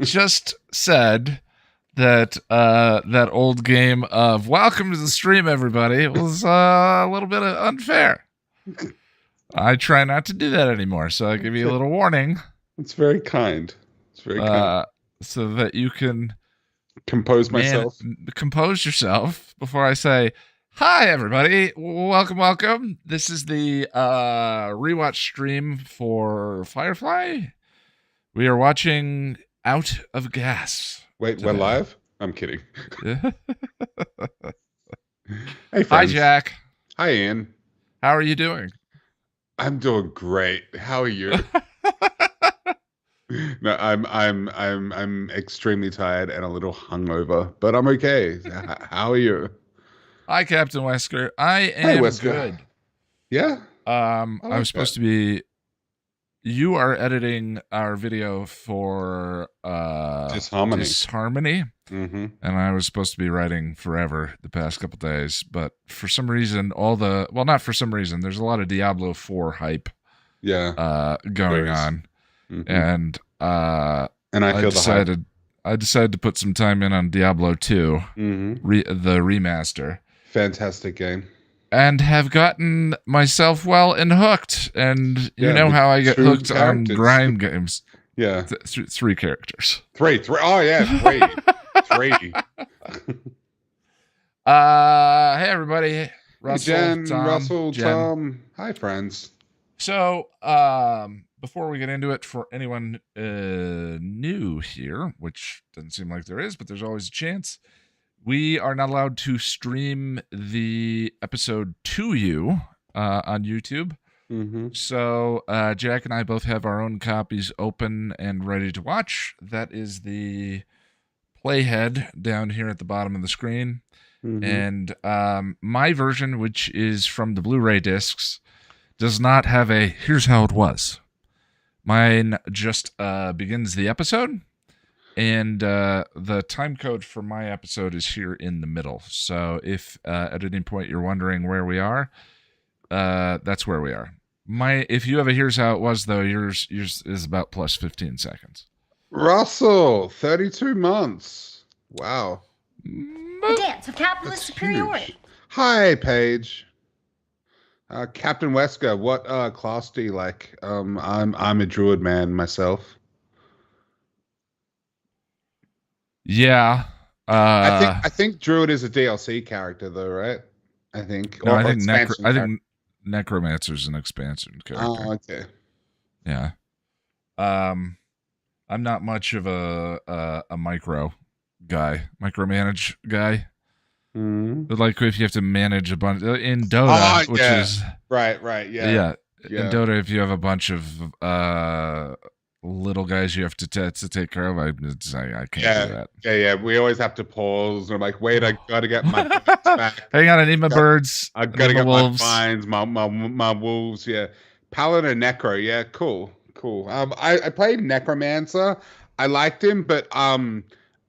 just said that that old game of "Welcome to the stream, everybody" was a little bit unfair. I try not to do that anymore, so I give you a little warning. It's very kind. It's very kind. So that you can compose myself. Compose yourself before I say, "Hi, everybody. Welcome. This is the rewatch stream for Firefly. We are watching Out of Gas." Wait, today. We're live? I'm kidding. Hey, friends. Hi, Jack. Hi, Ian. How are you doing? I'm doing great. How are you? No, I'm extremely tired and a little hungover, but I'm okay. How are you? Hi, Captain Wesker. I am good. Yeah. I was supposed to be. You are editing our video for Disharmony. Mm-hmm. And I was supposed to be writing forever the past couple days, but for some reason, not for some reason, there's a lot of Diablo 4 hype going on. Mm-hmm. And I decided to put some time in on Diablo 2, the remaster. Fantastic game. And have gotten myself well and hooked. And you know how I get hooked on grind games. Yeah. Three characters. Three. Oh, yeah. Three. Hey, everybody. Russell, Tom. Hi, friends. So, before we get into it, for anyone new here, which doesn't seem like there is, but there's always a chance, we are not allowed to stream the episode to you on YouTube. Mm-hmm. So Jack and I both have our own copies open and ready to watch. That is the playhead down here at the bottom of the screen. Mm-hmm. And my version, which is from the Blu-ray discs, does not have a "here's how it was." Mine just begins the episode. And the time code for my episode is here in the middle. So if at any point you're wondering where we are, that's where we are. If you have a "here's how it was," though, yours is about plus 15 seconds. Russell, 32 months. Wow. The dance of capitalist superiority. Huge. Hi, Paige. Captain Wesker, what class do you like? I'm a druid man myself. Yeah. I think druid is a DLC character, though, right? I think. No, I think Necromancer's an expansion character. Oh, okay. Yeah. I'm not much of a micromanage guy. Mm-hmm. But like if you have to manage a bunch in Dota, which is right, yeah. In Dota, if you have a bunch of little guys you have to take care of, I can't do that. Yeah. We always have to pause. And I'm like, wait, I gotta get my birds back. Hang on, I need my birds. I gotta get wolves. My vines, my wolves. Yeah, Paladin and Necro. Yeah, cool. I played Necromancer. I liked him, but I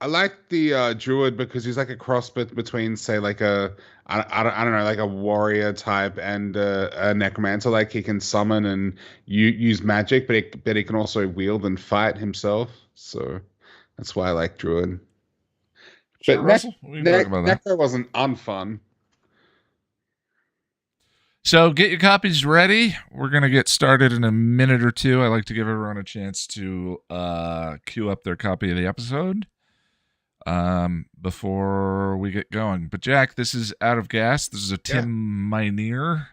like the druid because he's like a cross between, say, like I don't know, like a warrior type and a necromancer. Like he can summon and use magic, but he can also wield and fight himself. So that's why I like druid. Sure, but Russell, we can talk about that. Necro wasn't unfun. So get your copies ready. We're going to get started in a minute or two. I like to give everyone a chance to queue up their copy of the episode before we get going. But Jack, this is Out of Gas. This is a Tim Minear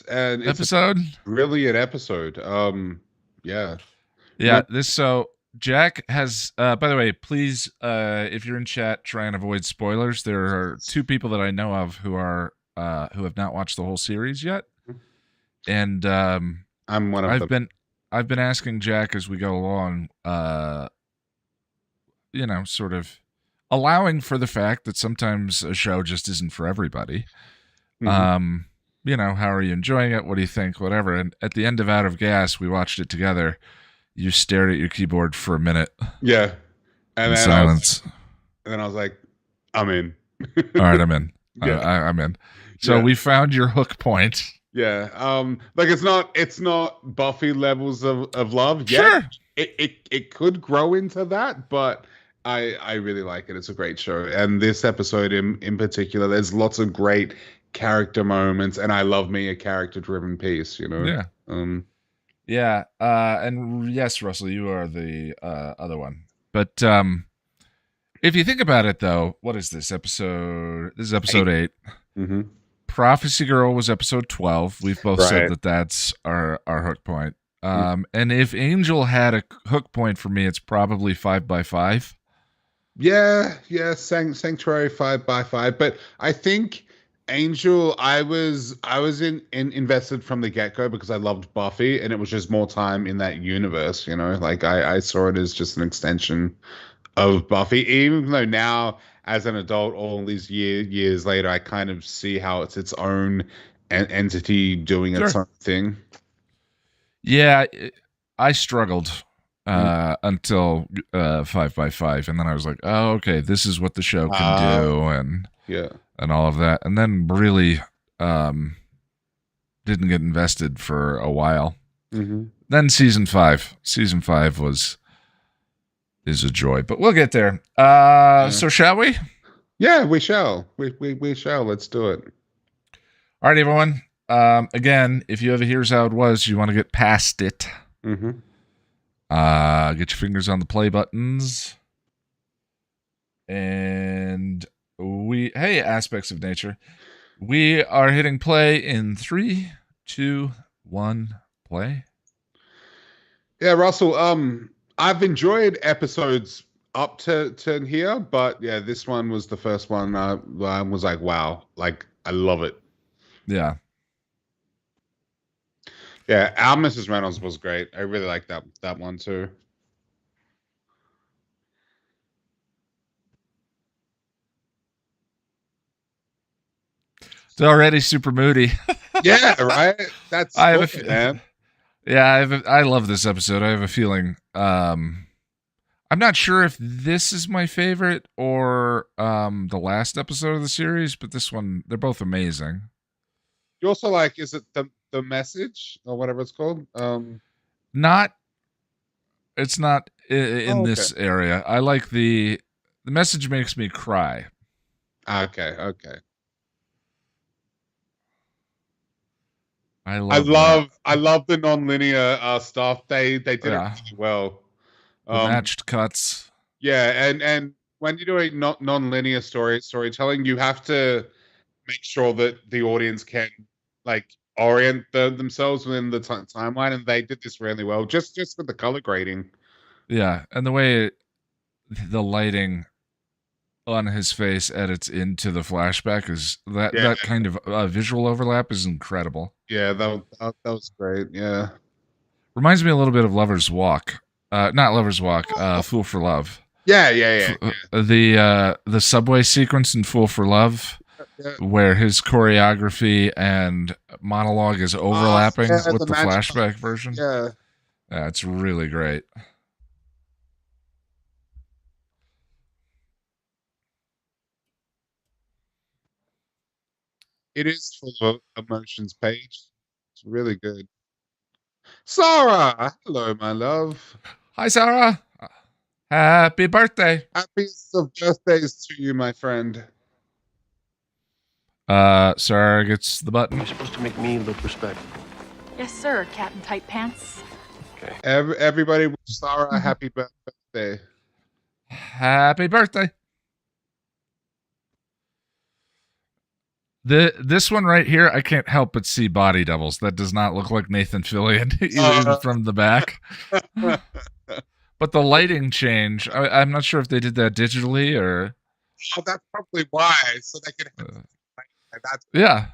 and episode. It's a brilliant episode. So Jack has by the way, please if you're in chat, try and avoid spoilers. There are two people that I know of who have not watched the whole series yet. And I'm one of them. I've been asking Jack as we go along, sort of allowing for the fact that sometimes a show just isn't for everybody. Mm-hmm. How are you enjoying it? What do you think? Whatever. And at the end of Out of Gas, we watched it together. You stared at your keyboard for a minute. Yeah. And in silence. And then I was like, I'm in. All right, I'm in. Yeah. I'm in. So we found your hook point. Yeah. Like it's not Buffy levels of love yet. Sure. It could grow into that, but I really like it. It's a great show. And this episode in particular, there's lots of great character moments, and I love me a character driven piece, you know. Yeah. Um Yeah. And yes, Russell, you are the other one. But if you think about it, though, what is this episode? This is episode 8. mm-hmm. Prophecy Girl was episode 12. We've both said Right. that that's our hook point. And if Angel had a hook point for me, it's probably 5x5. Yeah, Sanctuary 5x5, but I think Angel, I was in invested from the get go because I loved Buffy, and it was just more time in that universe, you know. Like I saw it as just an extension of Buffy, even though now as an adult, all these years later, I kind of see how it's its own entity doing its Sure. own thing. Yeah, I struggled until 5x5, and then I was like, oh, okay, this is what the show can do, and Yeah. and all of that, and then really didn't get invested for a while. Mm-hmm. Then season 5 is a joy, but we'll get there. So shall we? Yeah, we shall. We shall. Let's do it. All right, everyone. Again, if you have a Here's How It Was, you want to get past it. Mm-hmm. Get your fingers on the play buttons. And hey, Aspects of Nature. We are hitting play in 3, 2, 1, play. Yeah, Russell. I've enjoyed episodes up to here, but yeah, this one was the first one. I was like, wow, like I love it. Yeah. Yeah, Our Mrs. Reynolds was great. I really like that one too. It's already super moody. Yeah, right. That's I have cool, man. Yeah, I love this episode. I have a feeling. I'm not sure if this is my favorite or the last episode of the series, but this one, they're both amazing. You also like, is it the message or whatever it's called? It's not in this area. I like the message makes me cry. Okay. I love the non-linear stuff. They did it really well. The matched cuts. Yeah, and when you're doing non-linear storytelling, you have to make sure that the audience can like orient themselves within the timeline, and they did this really well. Just with the color grading. Yeah, and the way the lighting on his face edits into the flashback is that kind of visual overlap is incredible. Yeah, that was great. Yeah, reminds me a little bit of Lover's Walk. Not Lover's Walk. Fool for Love. Yeah. The subway sequence in Fool for Love, where his choreography and monologue is overlapping with the flashback version. Yeah, it's really great. It is full of emotions, Paige. It's really good. Sarah, hello, my love. Hi, Sarah. Happy birthday. Happiest of birthdays to you, my friend. Sarah gets the button. You're supposed to make me look respectful. Yes, sir, Captain Tight Pants. Okay. Everybody wish Sarah a happy birthday. Happy birthday. This one right here, I can't help but see body doubles. That does not look like Nathan Fillion even from the back. But the lighting change, I'm not sure if they did that digitally or. Oh, that's probably why. So they could. That's yeah.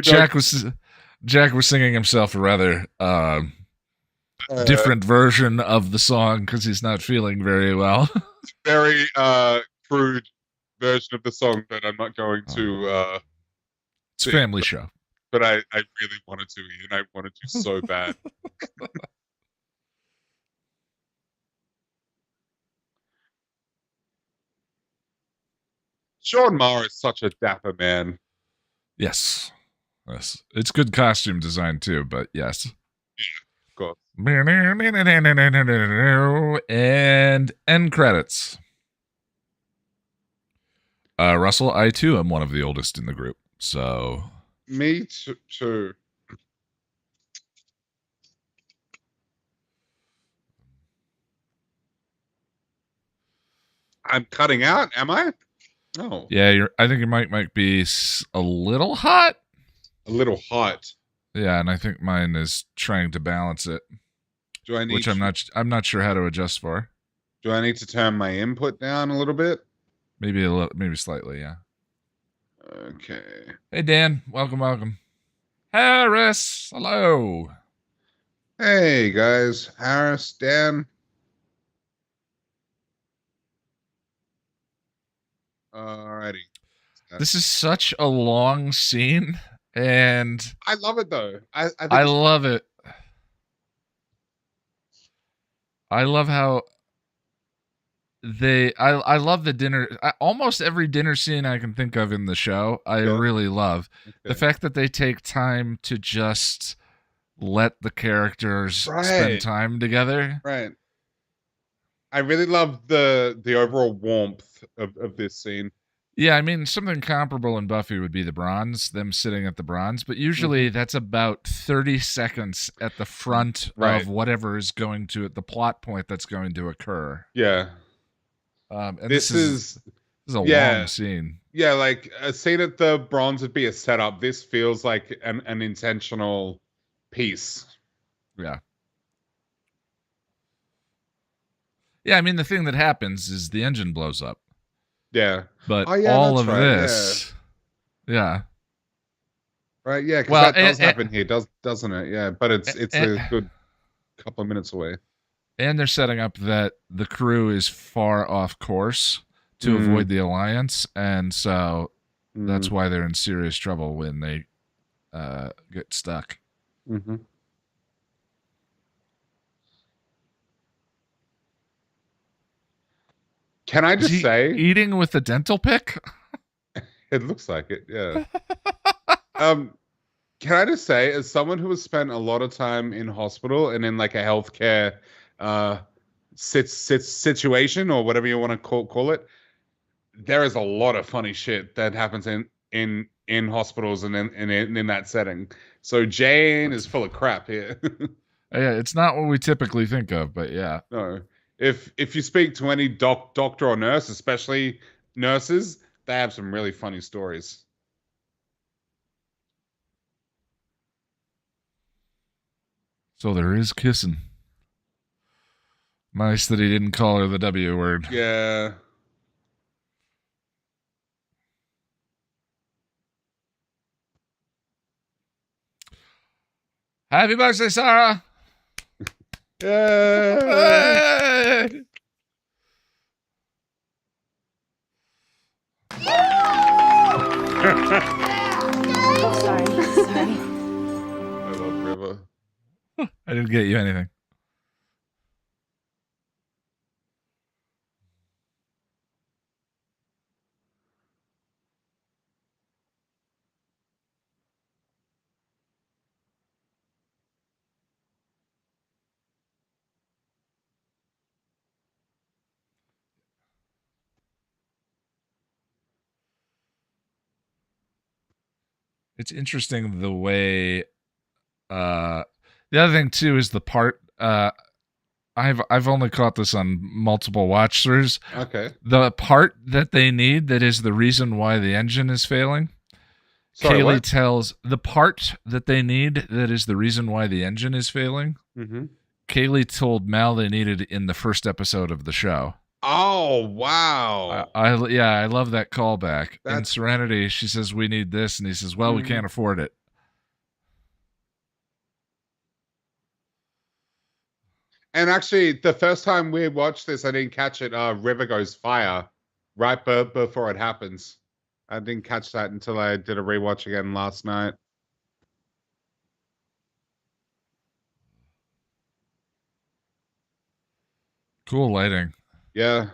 Jack was singing himself a rather different version of the song because he's not feeling very well. Very crude version of the song that I'm not going to. It's a family show. But I really wanted to, and I wanted to so bad. Sean Maher is such a dapper man. Yes. It's good costume design too, but yes. Yeah, of course. And end credits. Russell, I too am one of the oldest in the group, so Me too. I'm cutting out, am I? Oh. Yeah, I think your mic might be a little hot. A little hot. Yeah, and I think mine is trying to balance it. Do I need which I'm not sure how to adjust for. Do I need to turn my input down a little bit? Maybe slightly, yeah. Okay. Hey Dan, welcome. Harris, hello. Hey guys, Harris, Dan. Alrighty. This is such a long scene, and I love it though. I think I love it. I love how I love the dinner. Almost every dinner scene I can think of in the show, I really love. Okay. The fact that they take time to just let the characters spend time together. Right. I really love the overall warmth of this scene. Yeah, I mean, something comparable in Buffy would be the bronze, them sitting at the bronze, but usually that's about 30 seconds at the front of whatever is going to, the plot point that's going to occur. Yeah. And this is a long scene. Yeah, like a scene at the bronze would be a setup. This feels like an intentional piece. Yeah. Yeah, I mean, the thing that happens is the engine blows up. Yeah. But all of this. Yeah. Right, yeah, because that does happen here, doesn't it? Yeah, but it's a good couple of minutes away. And they're setting up that the crew is far off course to avoid the Alliance, and so that's why they're in serious trouble when they get stuck. Mm-hmm. Can I just say, eating with a dental pick? It looks like it, yeah. Can I just say, as someone who has spent a lot of time in hospital and in like a healthcare situation or whatever you want to call it, there is a lot of funny shit that happens in hospitals and in that setting. So Jane is full of crap here. Yeah, it's not what we typically think of, but yeah. No. If you speak to any doctor or nurse, especially nurses, they have some really funny stories. So there is kissing. Nice that he didn't call her the W word. Yeah. Happy birthday, Sarah! Yay! Sorry. I love River. I didn't get you anything. It's interesting the way the other thing too is the part I've only caught this on multiple watch throughs. Okay. The part that they need that is the reason why the engine is failing. Sorry, Kaylee what? tells the part that they need that is the reason why the engine is failing. Mm-hmm. Kaylee told Mal they needed it in the first episode of the show. Oh, wow. I love that callback. In Serenity, she says, we need this. And he says, well, we can't afford it. And actually, the first time we watched this, I didn't catch it. River goes fire right before it happens. I didn't catch that until I did a rewatch again last night. Cool lighting. Yeah.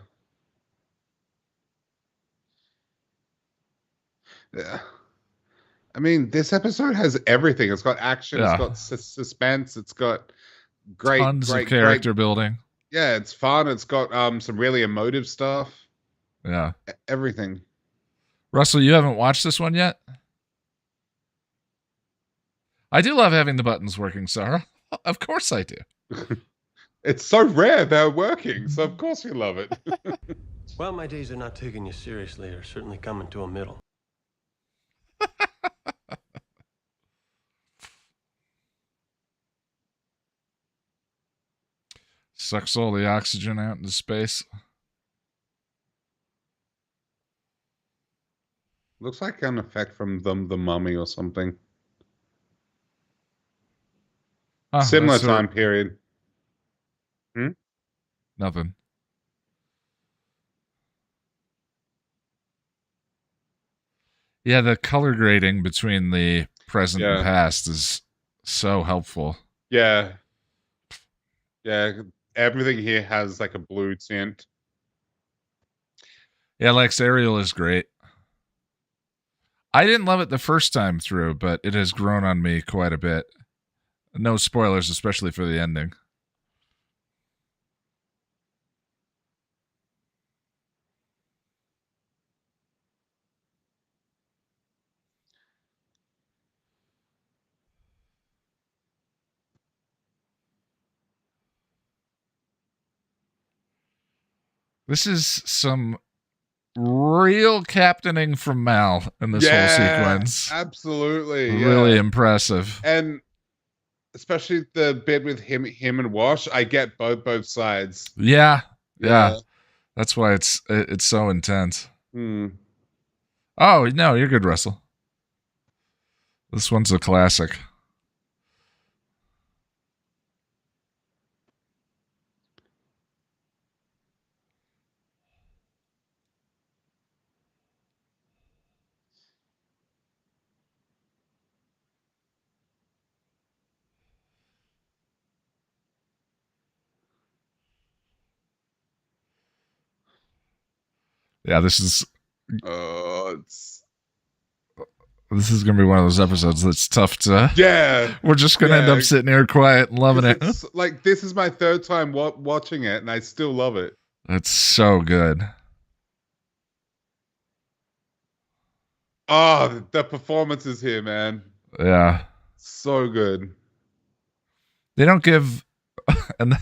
Yeah. I mean, this episode has everything. It's got action. Yeah. It's got suspense. It's got great, Tons great, of character great. building. Yeah, it's fun. It's got some really emotive stuff. Yeah. Everything. Russell, you haven't watched this one yet? I do love having the buttons working, Sarah. Of course I do. It's so rare they're working, so of course you love it. Well, my days of not taking you seriously are certainly coming to a middle. Sucks all the oxygen out into space. Looks like an effect from the Mummy or something. Oh, Similar that's time period. Nothing. Yeah, the color grading between the present and Yeah. past is so helpful. Yeah. Yeah. Everything here has like a blue tint. Yeah, Lex Ariel is great. I didn't love it the first time through, but it has grown on me quite a bit. No spoilers, especially for the ending. This is some real captaining from Mal in this whole sequence. Absolutely. Really Yeah. impressive. And especially the bit with him and Wash, I get both sides. Yeah. That's why it's so intense. Hmm. Oh, no, you're good, Russell. This one's a classic. Yeah, this is gonna be one of those episodes that's tough to. Yeah. We're just gonna end up sitting here quiet and loving it. Like, this is my third time watching it, and I still love it. It's so good. Oh, the performances here, man. Yeah. So good. They don't give and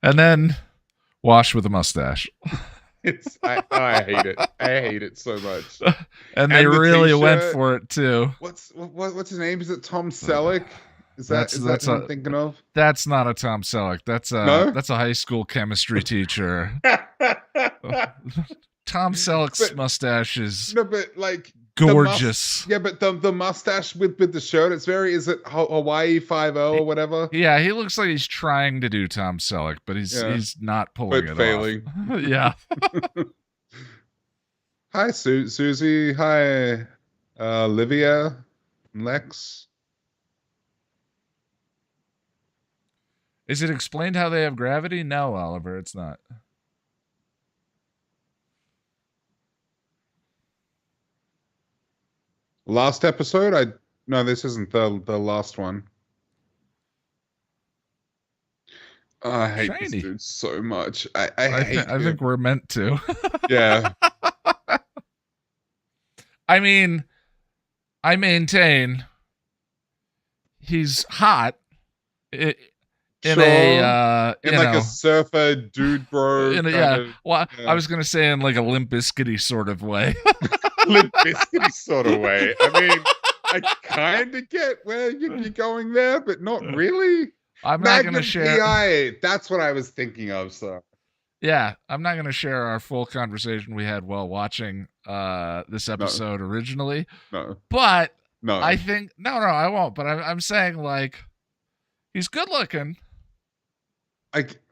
then Wash with a mustache. I hate it. I hate it so much. And they the really went t-shirt. for it too. What's his name? Is it Tom Selleck? Is that who I'm thinking of? That's not a Tom Selleck. That's a high school chemistry teacher. Tom Selleck's mustache is but like gorgeous. But the mustache with the shirt, is it Hawaii 5-0 or whatever? Yeah, he looks like he's trying to do Tom Selleck, but he's not pulling it failing. off. Yeah. Hi, Susie. Hi, Olivia, Lex. Is it explained how they have gravity? No, Oliver, it's not. Last episode? No, this isn't the last one. Oh, I hate Shiny. this dude so much. I think we're meant to. Yeah. I mean, I maintain he's hot in a surfer dude bro. I was gonna say in like a Limp Bizkit-y sort of way. Limp Bizkit-y sort of way. I mean, I kind of get where you're going there, but not really. I'm not going to share. PI, that's what I was thinking of. So, yeah, I'm not going to share our full conversation we had while watching this episode originally. No, but no, I think I won't. But I'm saying like he's good looking.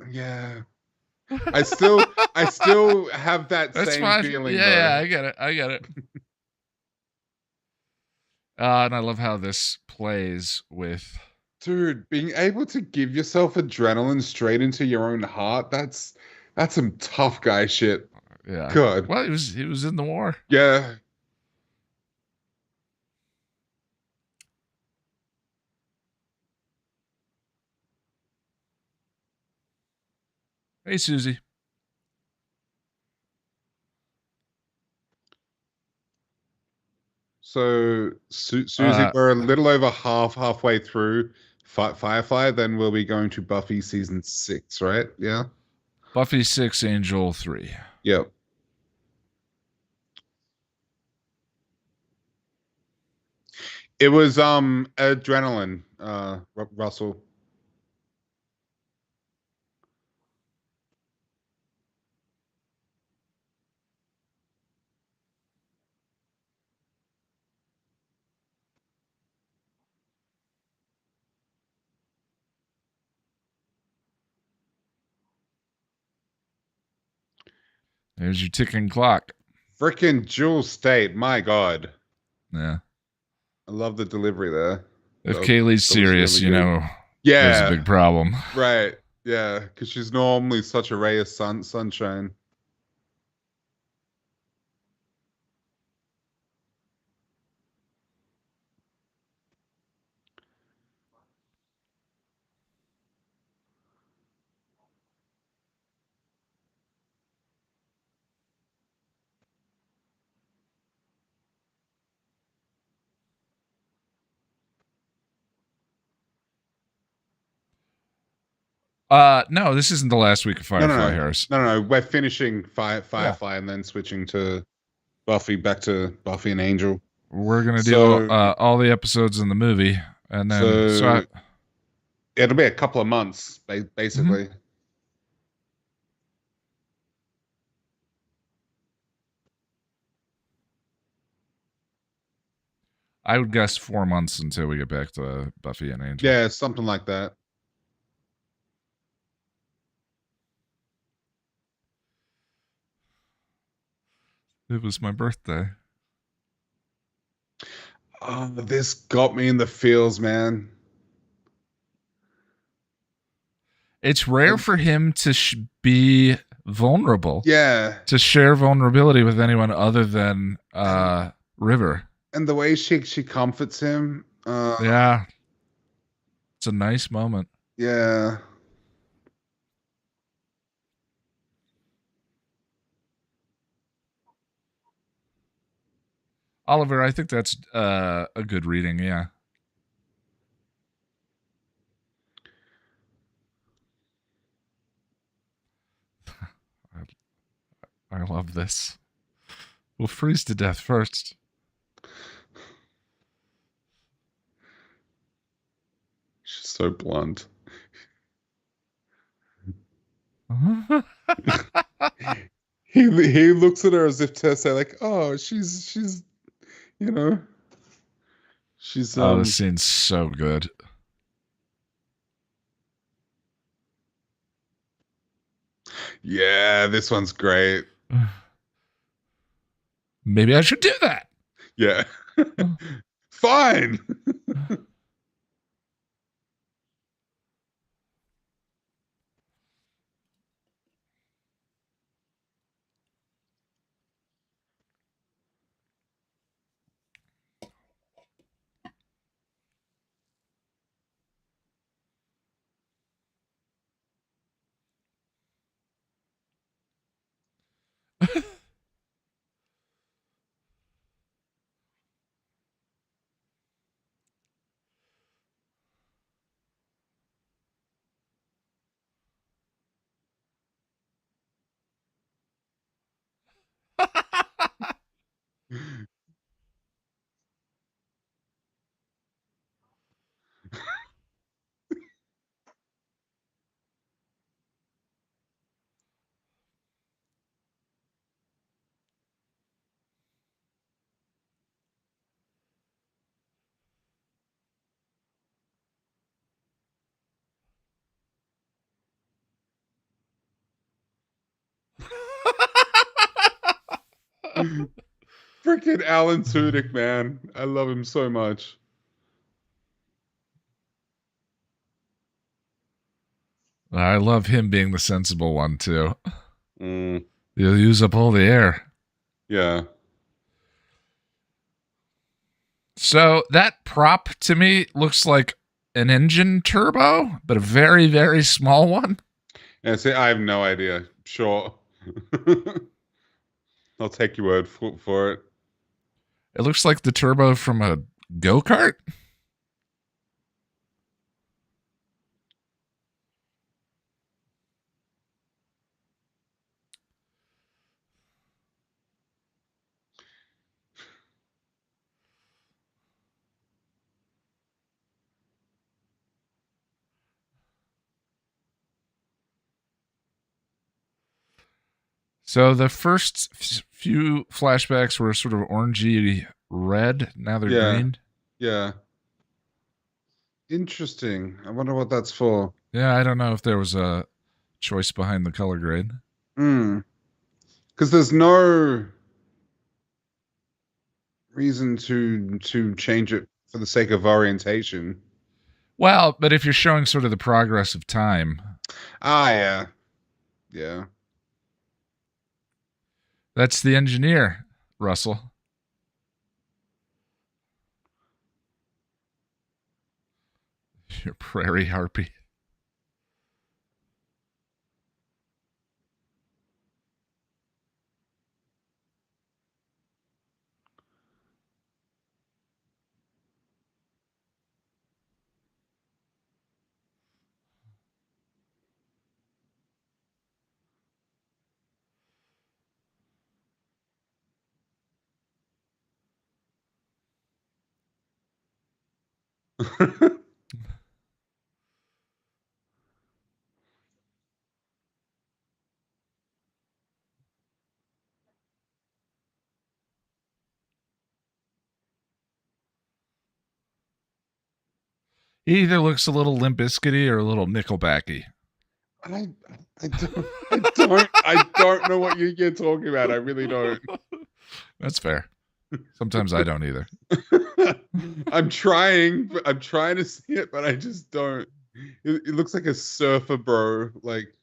Yeah. I still have that That's same fine. feeling Yeah, though. I get it. I get it. And I love how this plays with. Dude, being able to give yourself adrenaline straight into your own heart, that's some tough guy shit. Yeah. God. Well, he was in the war. Yeah. Hey, Susie. So, Susie, Uh, we're a little over halfway through Firefly. Then we'll be going to Buffy season 6, right? Yeah. Buffy 6, Angel 3. Yep. It was adrenaline, Russell. There's your ticking clock. Frickin' Jewel State, my God. Yeah. I love the delivery there. If That, Kaylee's that was serious, really good. there's a Yeah, big problem. right. Yeah, because she's normally such a ray of sunshine. No, this isn't the last week of Firefly, No. Harris. No. We're finishing Yeah. Firefly and then switching to Buffy, back to Buffy and Angel. We're gonna do So, all the episodes in the movie, and then so it'll be a couple of months, Mhm. basically. I would guess 4 months until we get back to Buffy and Angel. Yeah, something like that. It was my birthday. Oh, this got me in the feels, man. It's rare for him to be vulnerable, Yeah, to share vulnerability with anyone other than River. and the way she comforts him. Yeah, it's a nice moment. Yeah. Oliver, I think that's a good reading. Yeah. I love this. We'll freeze to death first. She's so blunt. He looks at her as if to say like, "Oh, she's you know, she's Oh, this scene's so good. yeah, this one's great. Maybe I should do that. Yeah. Fine. Freaking Alan Tudyk, man. I love him so much. I love him being the sensible one, too. Mm, You'll use up all the air. yeah. So that prop to me looks like an engine turbo, but a very, very small one. Yeah, see, I have no idea. Sure. I'll take your word for it. It looks like the turbo from a go-kart. So the first few flashbacks were sort of orangey red. Now they're Yeah. green. Yeah. Interesting. I wonder what that's for. Yeah, I don't know if there was a choice behind the color grade. Because there's no reason to change it for the sake of orientation. Well, but if you're showing sort of the progress of time, Yeah. Yeah. that's the engineer, Russell. Your prairie harpy. He either looks a little Limp Bizkit-y or a little Nickelback-y. I don't know what you're talking about. I really don't. That's fair. Sometimes I don't either. I'm trying to see it, but I just don't. It looks like a surfer bro. Like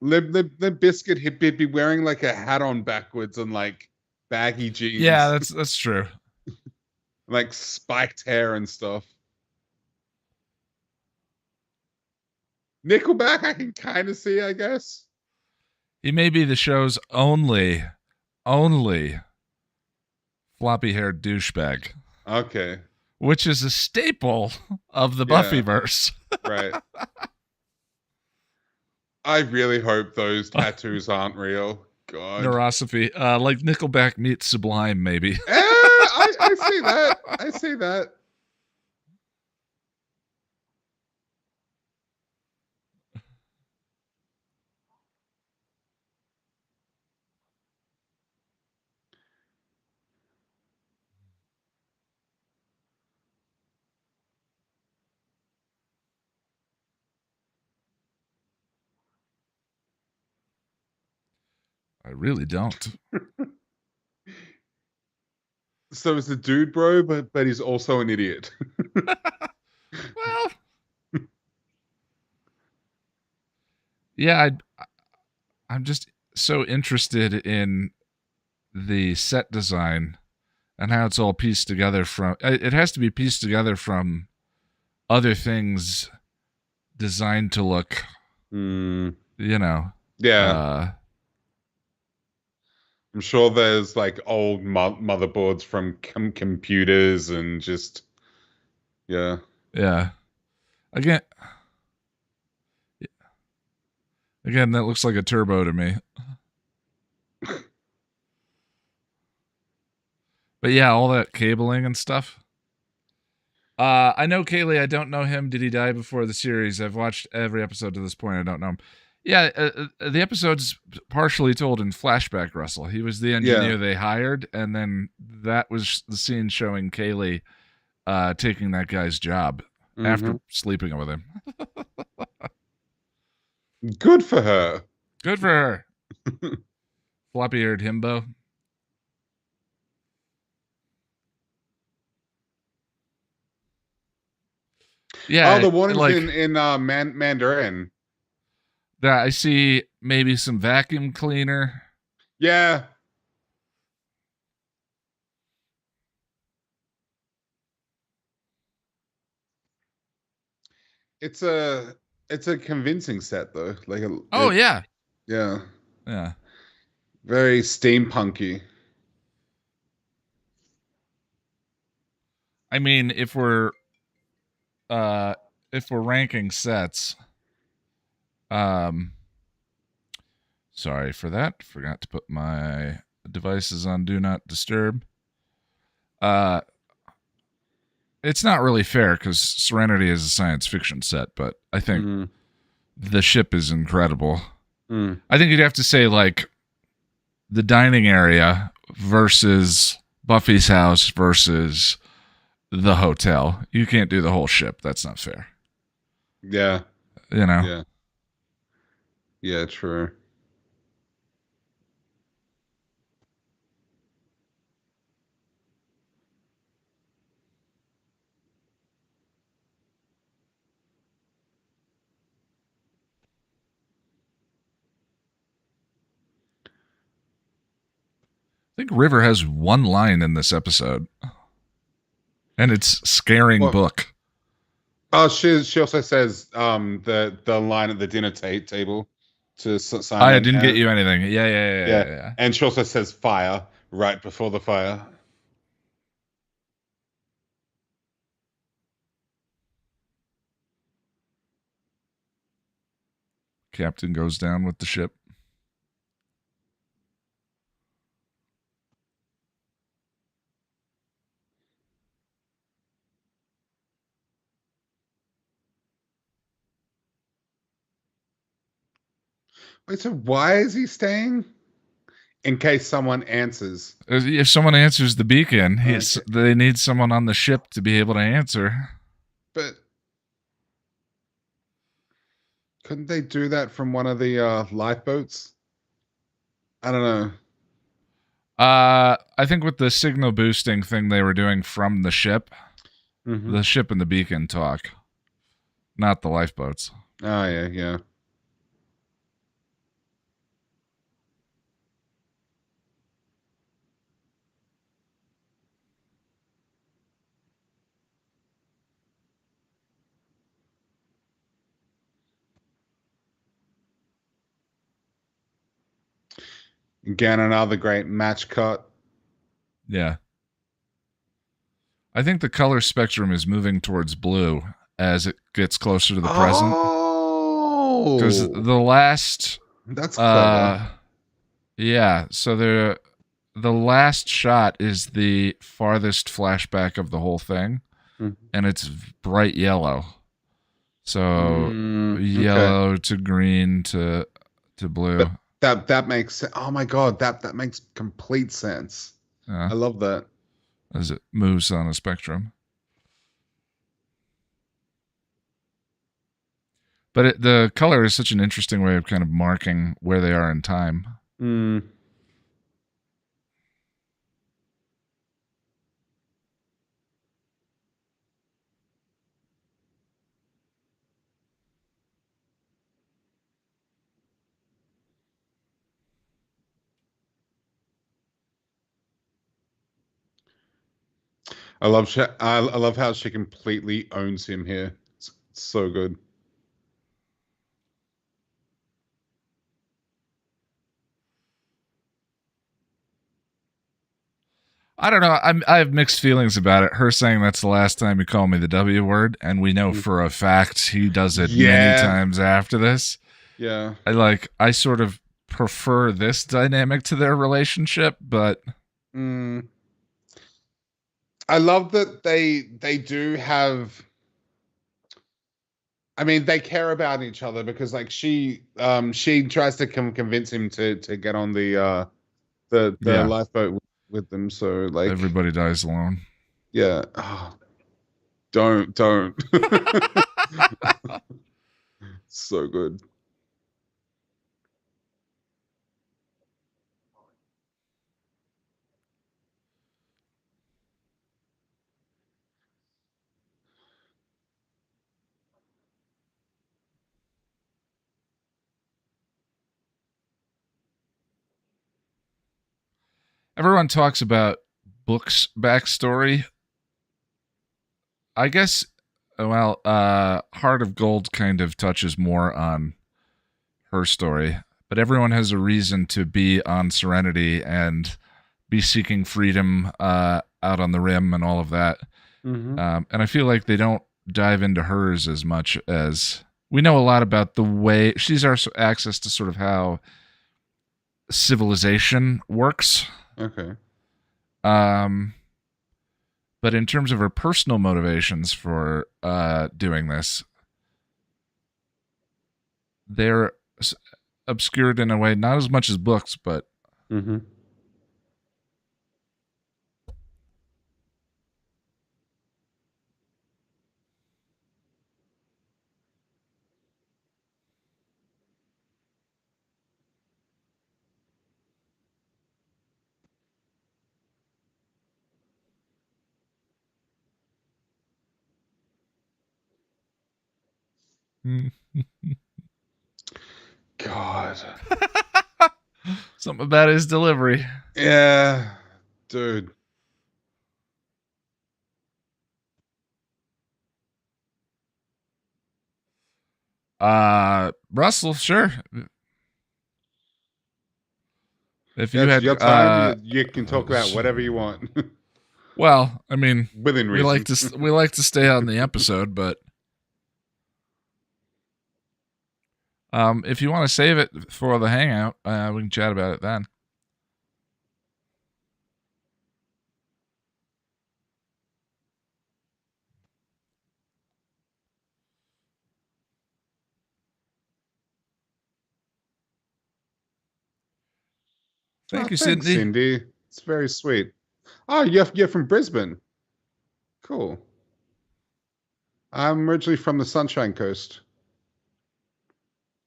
Limp Biscuit, he'd be wearing like a hat on backwards and like baggy jeans. Yeah, that's true. Like spiked hair and stuff. Nickelback, I can kind of see, I guess. He may be the show's only floppy-haired douchebag. Okay. Which is a staple of the Yeah. Buffyverse. Right. I really hope those tattoos aren't real. God. Neurosophy. Like Nickelback meets Sublime, maybe. I see that. I see that. I really don't. So it's a dude bro, but he's also an idiot. Well, yeah, I'm just so interested in the set design and how it's all pieced together from. It has to be pieced together from other things designed to look, you know. Yeah. I'm sure there's like old motherboards from computers and just, yeah. Yeah. Again, that looks like a turbo to me. But yeah, all that cabling and stuff. I know Kaylee. I don't know him. Did he die before the series? I've watched every episode to this point. I don't know him. Yeah, the episode's partially told in flashback, Russell. He was the engineer they hired, and then that was the scene showing Kaylee taking that guy's job after sleeping with him. Good for her. Good for her. floppy-eared himbo. Yeah, Oh, the warnings like in Mandarin. that. I see maybe some vacuum cleaner. Yeah. It's a convincing set though. Oh yeah, yeah, yeah. very steampunky. I mean, uh if we're ranking sets, um, sorry for that. Forgot to put my devices on do not disturb. Uh, it's not really fair because Serenity is a science fiction set, but I think Mm. the ship is incredible. Mm. I think you'd have to say like the dining area versus Buffy's house versus the hotel. You can't do the whole ship. That's not fair. Yeah, You know. yeah, yeah. True. I think River has one line in this episode, and it's scaring What? Book. Oh, she also says the line at the dinner table to Simon. I didn't get you anything. Yeah. Yeah, and she also says fire right before the fire. Captain goes down with the ship. Wait, so why is he staying? In case someone answers. If someone answers the beacon, Okay. they need someone on the ship to be able to answer. But couldn't they do that from one of the lifeboats? I don't know. I think with the signal boosting thing they were doing from the ship, Mhm. the ship and the beacon talk, not the lifeboats. Oh yeah, yeah. Again, another great match cut. Yeah. I think the color spectrum is moving towards blue as it gets closer to the present. Oh, Because the last, that's clever. yeah. So the last shot is the farthest flashback of the whole thing, Mhm. and it's bright yellow. So Okay. yellow to green to blue. That makes oh my god, that makes complete sense. Yeah. I love that. As it moves on a spectrum. But the color is such an interesting way of kind of marking where they are in time. Mm. I love how she completely owns him here. It's so good. I don't know. I have mixed feelings about it. Her saying that's the last time you call me the W word, and we know for a fact he does it many times after this. Yeah. I sort of prefer this dynamic to their relationship, but I love that they do have. I mean, they care about each other because like she tries to convince him to get on the Yeah. lifeboat with them. So like everybody dies alone. yeah. Oh, don't. So good. everyone talks about books backstory. I guess, well, Heart of Gold kind of touches more on her story, but everyone has a reason to be on Serenity and be seeking freedom out on the rim and all of that. Mm-hmm. And I feel like they don't dive into hers as much as we know a lot about the way she's our access to sort of how civilization works. Okay. But in terms of her personal motivations for doing this, they're obscured in a way, not as much as books, but Mm-hmm. God. something about his delivery. Yeah, dude. Russell, sure. If you That's had your time. You can talk about whatever you want. well, I mean, Within we reason. like to stay on the episode, but if you want to save it for the hangout, we can chat about it then. Thank you, Thanks, Cindy. Cindy. It's very sweet. Oh, you're from Brisbane. Cool. I'm originally from the Sunshine Coast.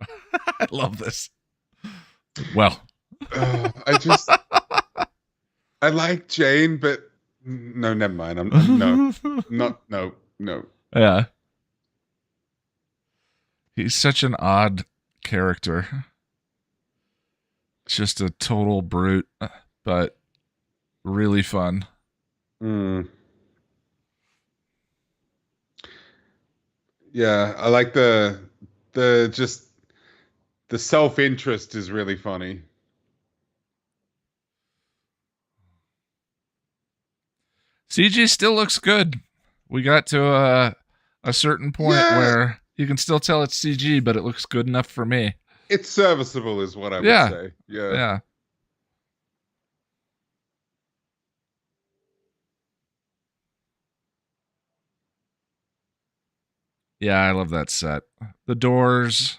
I love this. Well, I like Jane, but no, never mind. No. Yeah. He's such an odd character. Just a total brute, but really fun. Yeah, I like the self-interest is really funny. CG still looks good. We got to a certain point where you can still tell it's CG, but it looks good enough for me. It's serviceable is what I would say. Yeah. Yeah, I love that set. The doors.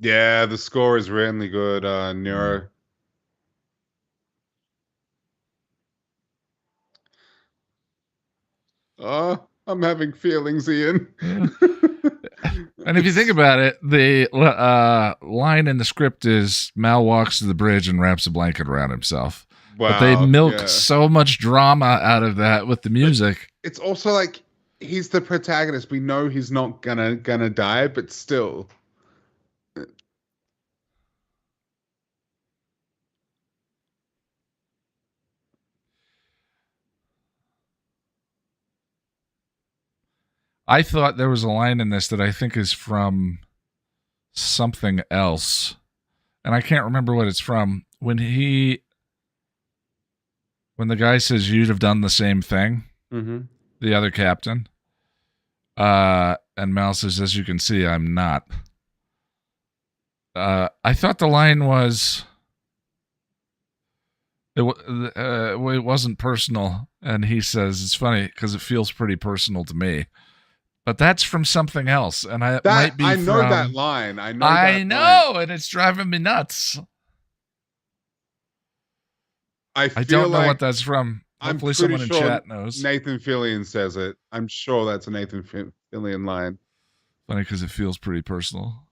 Yeah, the score is really good, Nero. Oh, I'm having feelings, Ian. And if you think about it, the line in the script is Mal walks to the bridge and wraps a blanket around himself. Wow, but they milk so much drama out of that with the music. But it's also like he's the protagonist. We know he's not gonna die, but still. I thought there was a line in this that I think is from something else, and I can't remember what it's from. When the guy says you'd have done the same thing, the other captain, and Mal says, as you can see, I'm not. I thought the line was, it wasn't personal, and he says, it's funny because it feels pretty personal to me. But that's from something else, and I know that line. I know, and it's driving me nuts. I don't know what that's from. I'm Hopefully pretty someone in sure chat knows. Nathan Fillion says it. I'm sure that's a Nathan Fillion line. Funny because it feels pretty personal.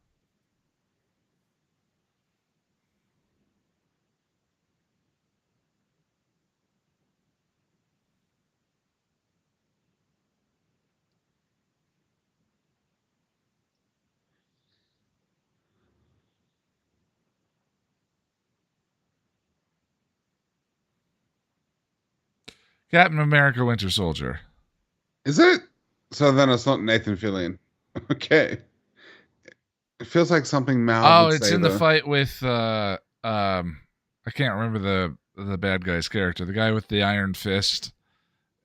Captain America Winter Soldier. Is it? So then it's not Nathan Fillion. Okay. It feels like something Mal Oh, would it's say, in the though. fight with I can't remember the bad guy's character. The guy with the iron fist.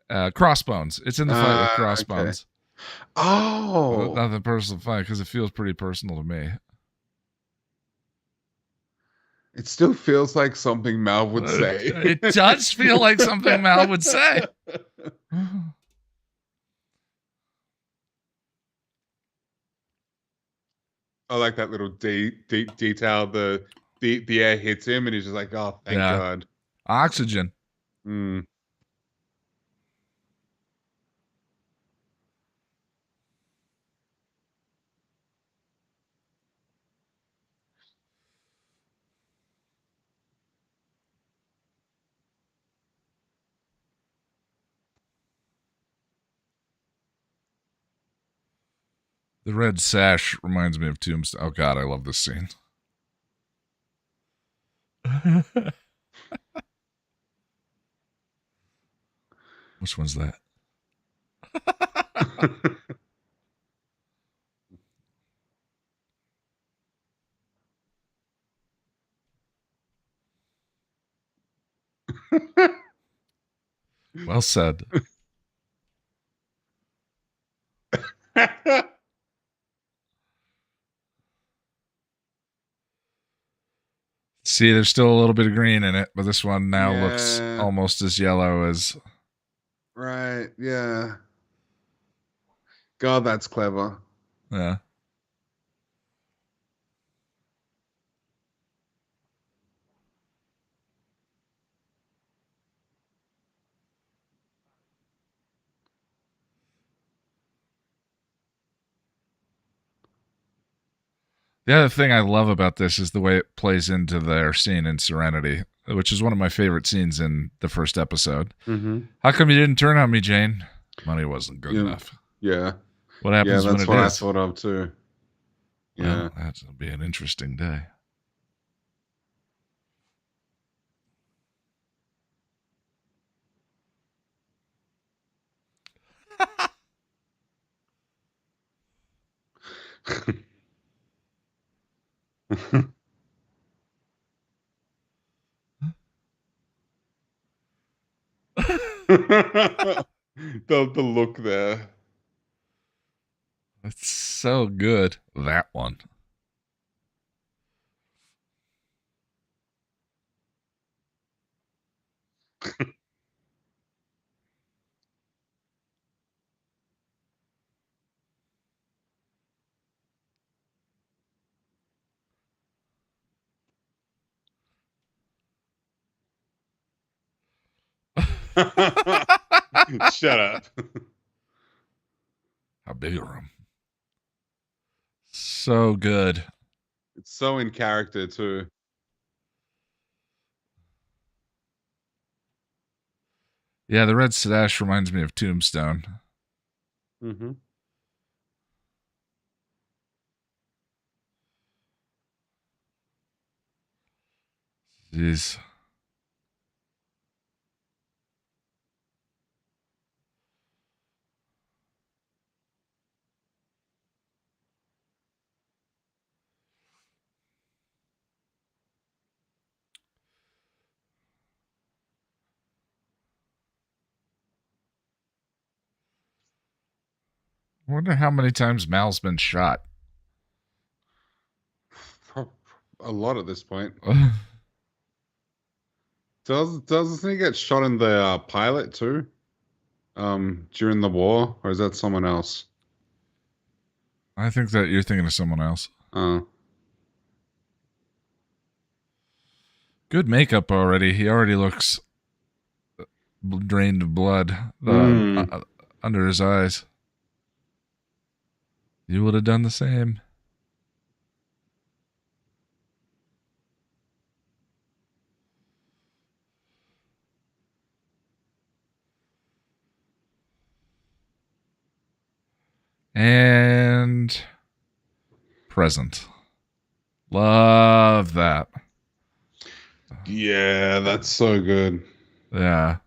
Crossbones. It's in the fight with Okay. Crossbones. Oh. Nothing personal fight because it feels pretty personal to me. It still feels like something Mal would say. It does feel like something Mal would say. I like that little detail. The air hits him, and he's just like, "Oh, thank God." Oxygen. Mm. The red sash reminds me of Tombstone. Oh God, I love this scene. Which one's that? Well said. See, there's still a little bit of green in it, but this one now looks almost as yellow as. Right. Yeah. God, that's clever. Yeah. The other thing I love about this is the way it plays into their scene in Serenity, which is one of my favorite scenes in the first episode. Mm-hmm. How come you didn't turn on me, Jane? Money wasn't good enough. Yeah. What happens when it is? That's what I thought of too. Yeah. Well, that'll be an interesting day. the look there. That's so good. That one. Shut up. How big a room. So good. It's so in character too. Yeah, the red sash reminds me of Tombstone. Mm-hmm. Jeez. I wonder how many times Mal's been shot. A lot at this point. Doesn't he get shot in the pilot too? During the war, or is that someone else? I think that you're thinking of someone else. Oh. Good makeup already. He already looks drained of blood under his eyes. You would have done the same. And present. Love that. Yeah, that's so good. Yeah.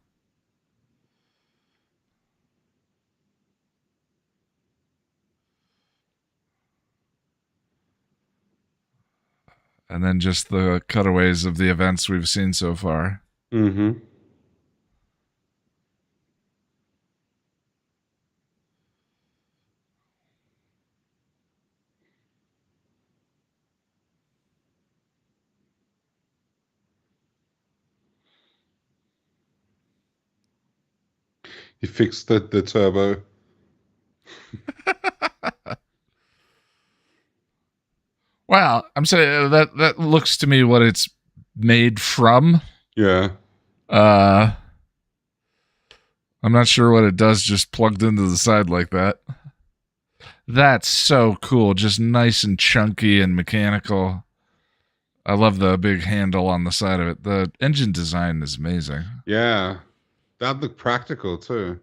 And then just the cutaways of the events we've seen so far. Mm-hmm. He fixed the turbo. Wow, I'm saying that looks to me what it's made from. Yeah. I'm not sure what it does just plugged into the side like that. That's so cool. Just nice and chunky and mechanical. I love the big handle on the side of it. The engine design is amazing. Yeah. That looked practical too.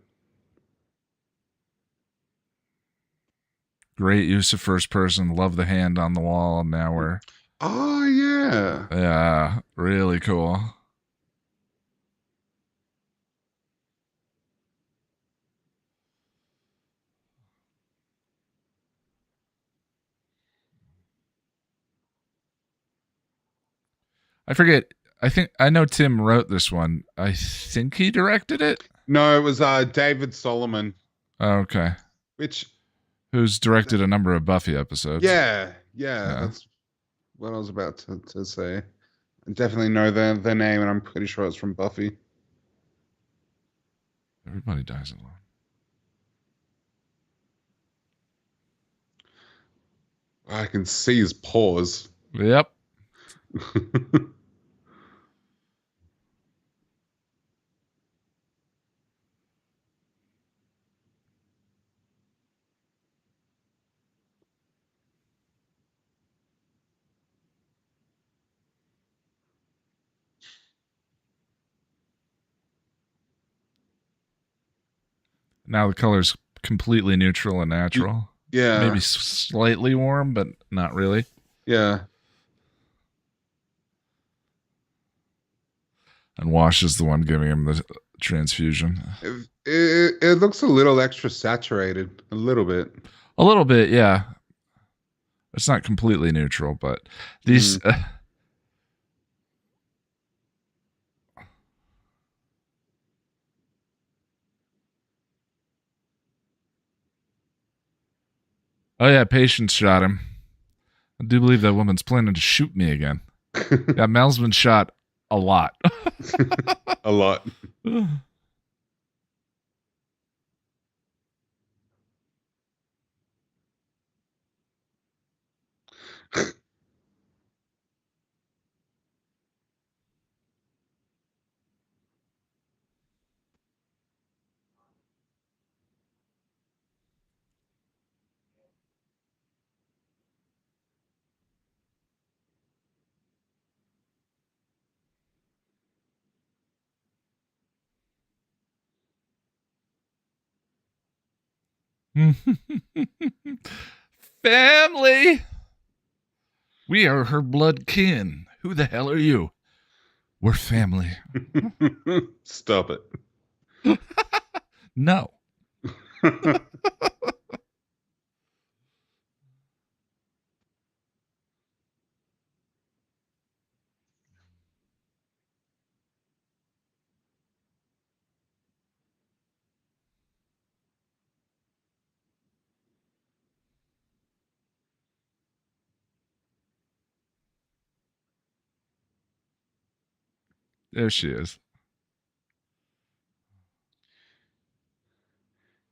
Great use of first person. Love the hand on the wall. Now we're Oh yeah. yeah, really cool. I forget. I know Tim wrote this one. I think he directed it. No, it was David Solomon. Oh, okay. Which Who's directed a number of Buffy episodes. yeah, Yeah. that's what I was about to say. I definitely know the name, and I'm pretty sure it's from Buffy. Everybody dies alone. I can see his paws. Yep. Now the color's completely neutral and natural. Yeah. Maybe slightly warm, but not really. Yeah. And Wash is the one giving him the transfusion. It looks a little extra saturated, a little bit. A little bit, yeah. It's not completely neutral, but these. Oh yeah, Patience shot him. I do believe that woman's planning to shoot me again. Yeah, Mel's been shot a lot. A lot. Family! We are her blood kin. Who the hell are you? We're family. Stop it. No. There she is.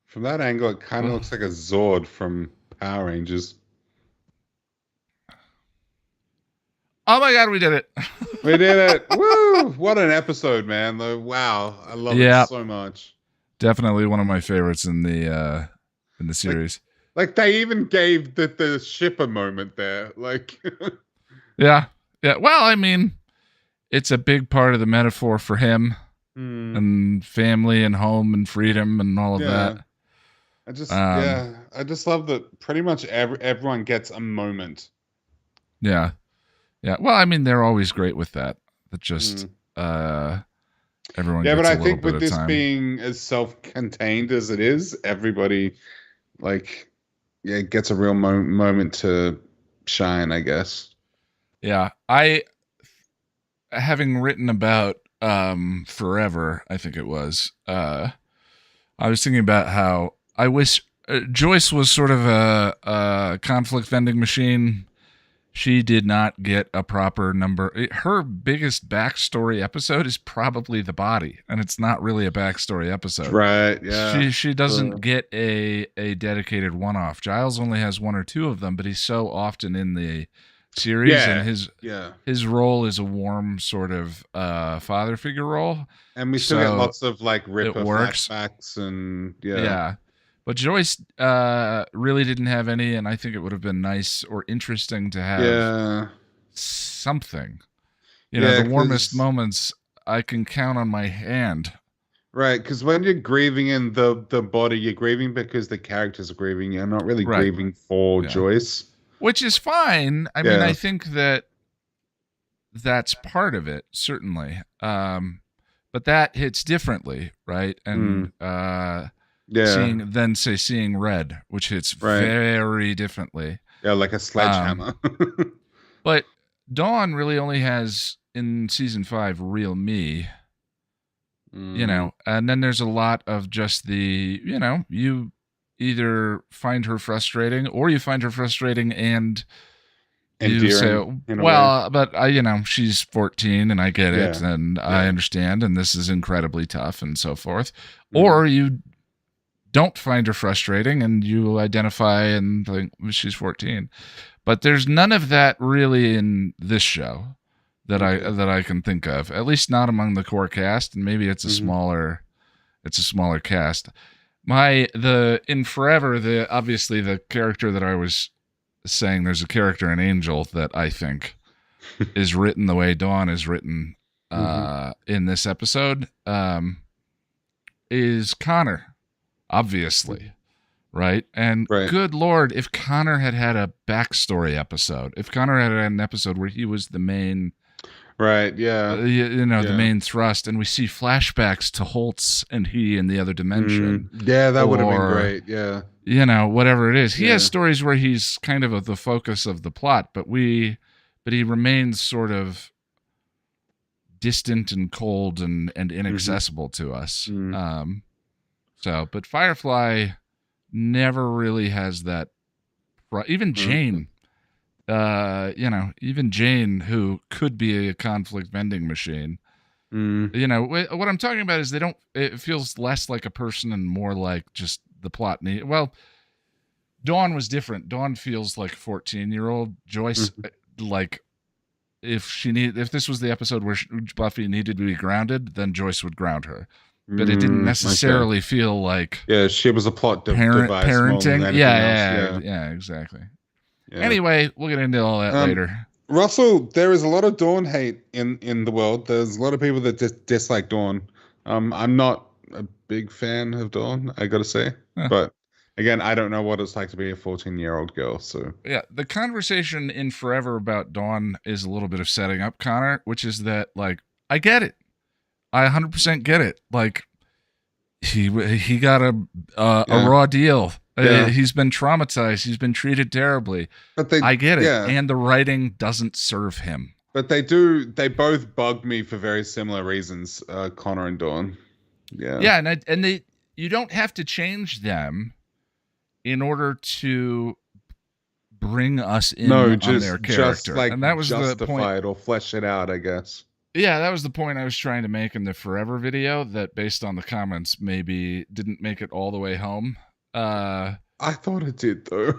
From that angle, it kind of looks like a Zord from Power Rangers. Oh my God, we did it. We did it. Woo! What an episode, man. Wow. I love Yeah. it so much. Definitely one of my favorites in the series. Like they even gave the ship a moment there. Like Yeah. Yeah. Well, I mean, it's a big part of the metaphor for him and family and home and freedom and all of that. I just love that pretty much everyone gets a moment. Yeah. Yeah. Well, I mean, they're always great with that. That just everyone gets but a I little think bit with of this time. being as self-contained as it is, everybody gets a real moment to shine, I guess. Yeah. Having written about Forever, I think it was, I was thinking about how I wish Joyce was sort of a conflict vending machine. She did not get a proper number. Her biggest backstory episode is probably the body, and it's not really a backstory episode. Right, yeah. She doesn't get a dedicated one-off. Giles only has one or two of them, but he's so often in the series, and his role is a warm sort of father figure role. And we still get lots of like Ripper flashbacks and yeah. But Joyce really didn't have any, and I think it would have been nice or interesting to have something. You know, the warmest moments I can count on my hand. Right, because when you're grieving in the body, you're grieving because the characters are grieving. You're not really grieving for Joyce. Which is fine. I mean, I think that's part of it, certainly. But that hits differently, right? And seeing Red, which hits very differently. Yeah, like a sledgehammer. But Dawn really only has in season 5 real me. You know, and then there's a lot of just the, you know, you either find her frustrating or you find her frustrating and you say, well, but you know, she's 14 and I get it and I understand and this is incredibly tough and so forth. Or you don't find her frustrating and you identify and think she's 14. But there's none of that really in this show that I can think of, at least not among the core cast, and maybe it's a smaller cast. In Forever, obviously the character that I was saying, there's a character in Angel that I think is written the way Dawn is written in this episode, is Connor, obviously, right? And good Lord, if Connor had a backstory episode, if Connor had an episode where he was the main the main thrust, and we see flashbacks to Holtz and he in the other dimension. That would have been great. Yeah. You know, whatever it is. He has stories where he's kind of the focus of the plot, but he remains sort of distant and cold and inaccessible to us. But Firefly never really has that. Even Jane. Even Jane, who could be a conflict vending machine, you know, what I'm talking about is it feels less like a person and more like just the plot. Well, Dawn was different. Dawn feels like a 14-year-old. Joyce, like if this was the episode where Buffy needed to be grounded, then Joyce would ground her. But it didn't necessarily feel like she was a plot device parenting. Yeah, exactly. Yeah. Anyway, we'll get into all that later. Russell, there is a lot of Dawn hate in the world. There's a lot of people that dislike Dawn. I'm not a big fan of Dawn, I gotta say. But again, I don't know what it's like to be a 14-year-old girl. So yeah, the conversation in Forever about Dawn is a little bit of setting up Connor, which is that like I get it, I 100% get it. Like he got a raw deal. He's been traumatized. He's been treated terribly. But I get it. And the writing doesn't serve him. But they both bug me for very similar reasons, Connor and Dawn. Yeah, and you don't have to change them in order to bring us in on their character. Just like and that was justify the point. It or flesh it out, I guess. Yeah, that was the point I was trying to make in the Forever video, that based on the comments maybe didn't make it all the way home. I thought it did though.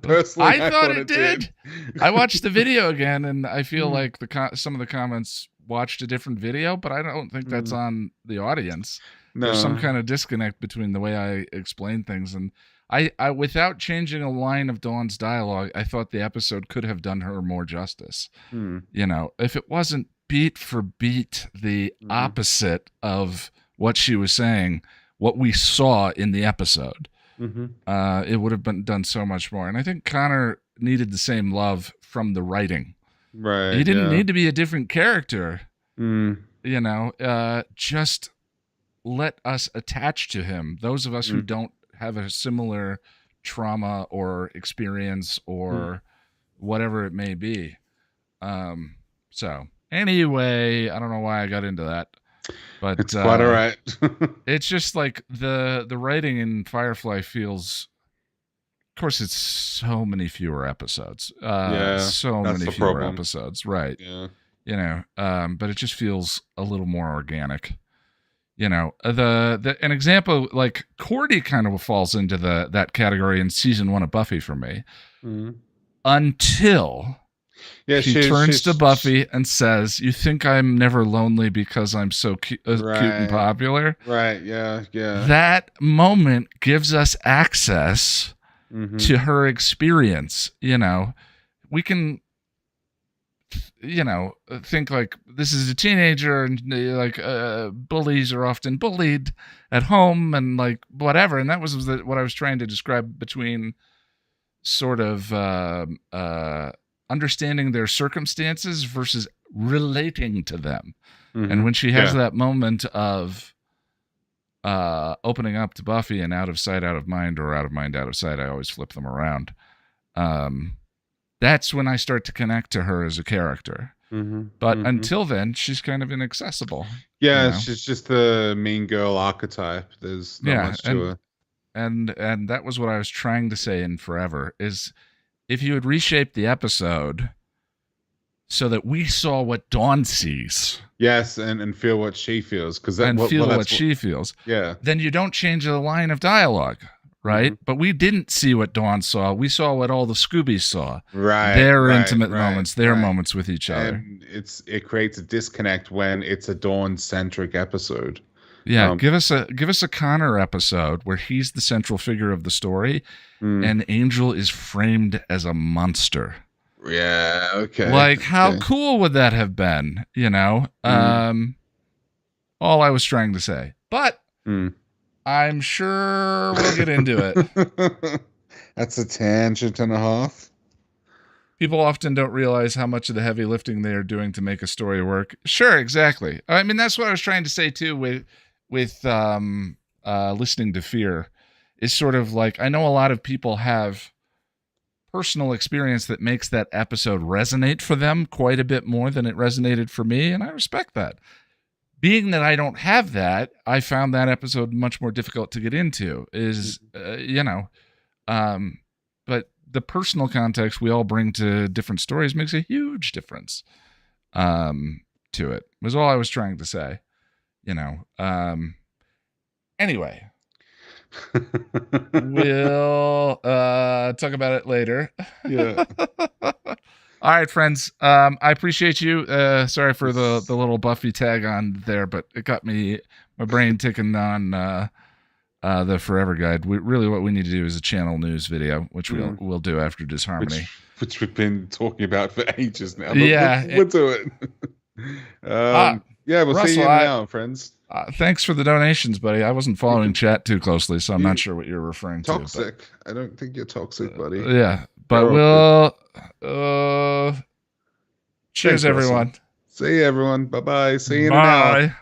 Personally, I thought it did. I watched the video again, and I feel Mm. like some of the comments watched a different video, but I don't think that's on the audience. There's some No. kind of disconnect between the way I explain things, and I without changing a line of Dawn's dialogue, I thought the episode could have done her more justice. Hmm. You know, if it wasn't beat for beat the opposite of what she was saying, what we saw in the episode, it would have been done so much more. And I think Connor needed the same love from the writing. Right. He didn't need to be a different character. Mm. You know, just let us attach to him. Those of us who don't have a similar trauma or experience or whatever it may be. So anyway, I don't know why I got into that, but It's quite all right. it's just like the writing in Firefly feels, of course, it's so many fewer episodes. So that's many the fewer problem. episodes, right? Yeah. You know, but it just feels a little more organic. You know, an example like Cordy kind of falls into that category in season 1 of Buffy for me, until she turns to Buffy and says, "You think I'm never lonely because I'm so cute and popular?" Right. Yeah. Yeah. That moment gives us access to her experience. You know, we can, you know, think like this is a teenager and like bullies are often bullied at home and like whatever. And that was what I was trying to describe between sort of understanding their circumstances versus relating to them. And when she has that moment of opening up to Buffy and out of sight, out of mind, or out of mind, out of sight, I always flip them around. That's when I start to connect to her as a character. But until then, she's kind of inaccessible. Yeah, you know? she's just the mean girl archetype. There's not much to her. And that was what I was trying to say in Forever, is if you had reshaped the episode so that we saw what Dawn sees. Yes, and feel what she feels. What she feels. Yeah. Then you don't change the line of dialogue. Right? But we didn't see what Dawn saw. We saw what all the Scoobies saw. Right. Their intimate moments, their moments with each other. And it creates a disconnect when it's a Dawn-centric episode. Yeah, give us a Connor episode where he's the central figure of the story and Angel is framed as a monster. Yeah, okay. Like, how cool would that have been? You know? All I was trying to say. But I'm sure we'll get into it. That's a tangent and a half. People often don't realize how much of the heavy lifting they are doing to make a story work. Sure, exactly. I mean, that's what I was trying to say too with listening to Fear. Is sort of like, I know a lot of people have personal experience that makes that episode resonate for them quite a bit more than it resonated for me, and I respect that. Being that I don't have that, I found that episode much more difficult to get into. But the personal context we all bring to different stories makes a huge difference to it. Was all I was trying to say. You know. Anyway, we'll talk about it later. Yeah. All right, friends. I appreciate you. Sorry for the little Buffy tag on there, but it got my brain ticking on the Forever Guide. What we need to do is a channel news video, which we'll do after Disharmony. Which we've been talking about for ages now. Yeah. We'll do it. We'll Russell, see you now, friends. Thanks for the donations, buddy. I wasn't following chat too closely, so I'm not sure what you're referring to. Toxic. I don't think you're toxic, buddy. Yeah, but we'll... cheers, Thanks, everyone. Russell. See you, everyone. Bye-bye. See you in an hour. Bye.